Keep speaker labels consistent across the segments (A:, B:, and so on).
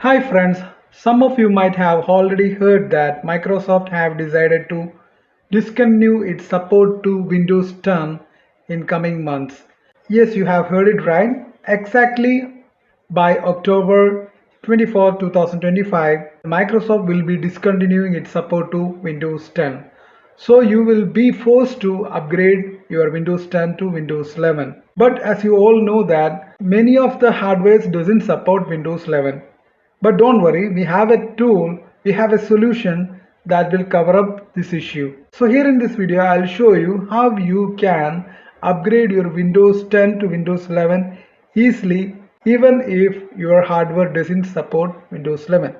A: Hi friends, some of you might have already heard that Microsoft have decided to discontinue its support to Windows 10 in coming months. Yes, you have heard it right. Exactly by October 24, 2025, Microsoft will be discontinuing its support to Windows 10. So you will be forced to upgrade your Windows 10 to Windows 11. But as you all know that many of the hardwares doesn't support Windows 11. But don't worry, we have a tool, we have a solution that will cover up this issue. So here in this video, I'll show you how you can upgrade your Windows 10 to Windows 11 easily even if your hardware doesn't support Windows 11.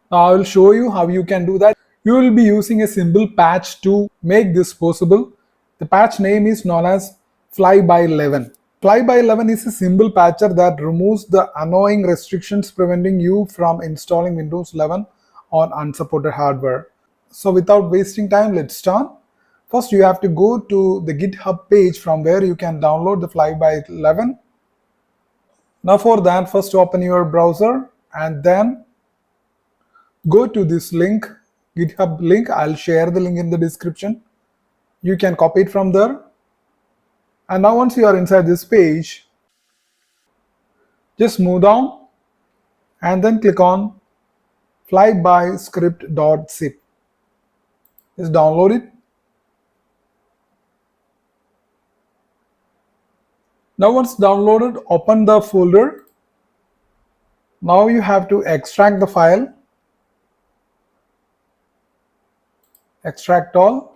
B: Now I will show you how you can do that. You will be using a simple patch to make this possible. The patch name is known as Fly by 11. Fly by 11 is a simple patcher that removes the annoying restrictions preventing you from installing Windows 11 on unsupported hardware. So without wasting time, let's start. First, you have to go to the GitHub page from where you can download the Fly by 11. Now for that, first open your browser and then go to this link, GitHub link. I'll share the link in the description. You can copy it from there. And now once you are inside this page, just move down and then click on flybyscript.zip. Just download it. Now once downloaded, open the folder. Now you have to extract the file. Extract all.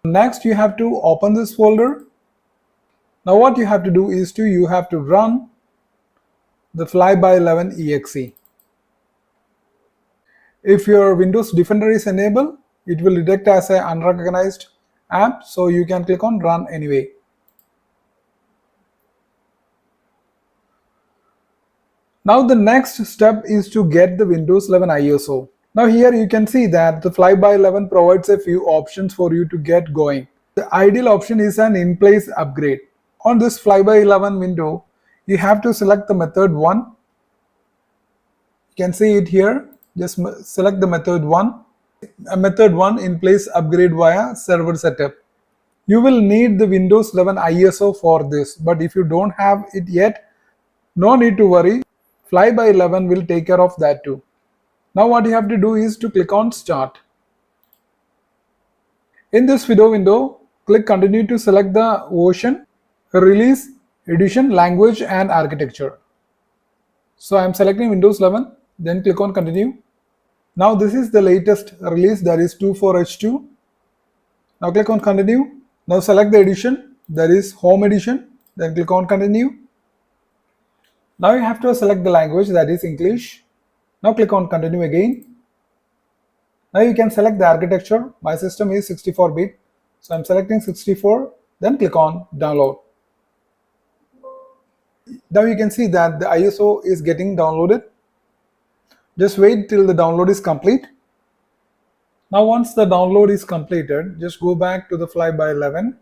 B: Next, you have to open this folder. Now what you have to do is you have to run the Fly by 11 exe. If your Windows Defender is enabled, it will detect as an unrecognized app, so you can click on run anyway. Now the next step is to get the Windows 11 ISO. Now here you can see that the Fly by 11 provides a few options for you to get going. The ideal option is an in-place upgrade. On this Fly by 11 window, you have to select the method 1. You can see it here. Just select the method 1. A method 1 in-place upgrade via server setup. You will need the Windows 11 ISO for this, but if you don't have it yet, no need to worry. Fly by 11 will take care of that too. Now what you have to do is to click on Start. In this window, click Continue to select the version, release, edition, language and architecture. So I am selecting Windows 11, then click on Continue. Now this is the latest release, that is 24H2. Now click on Continue. Now select the edition, that is Home Edition, then click on Continue. Now you have to select the language, that is English. Now click on Continue again. Now you can select the architecture. My system is 64-bit, so I'm selecting 64, then click on Download. Now you can see that the ISO is getting downloaded. Just wait till the download is complete. Now once the download is completed, just go back to the Fly by 11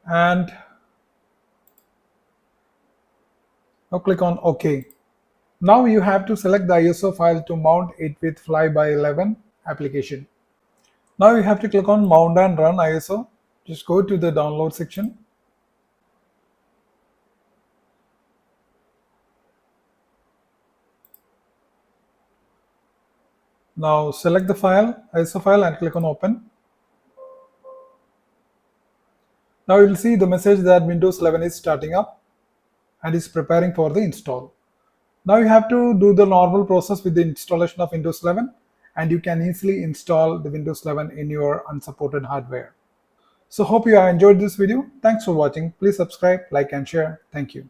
B: and now click on OK. Now you have to select the ISO file to mount it with Fly by 11 application. Now you have to click on Mount and Run ISO. Just go to the download section. Now select the file, ISO file, and click on Open. Now you will see the message that Windows 11 is starting up and is preparing for the install. Now you have to do the normal process with the installation of Windows 11, and you can easily install the Windows 11 in your unsupported hardware. So hope you have enjoyed this video. Thanks for watching. Please subscribe, like and share. Thank you.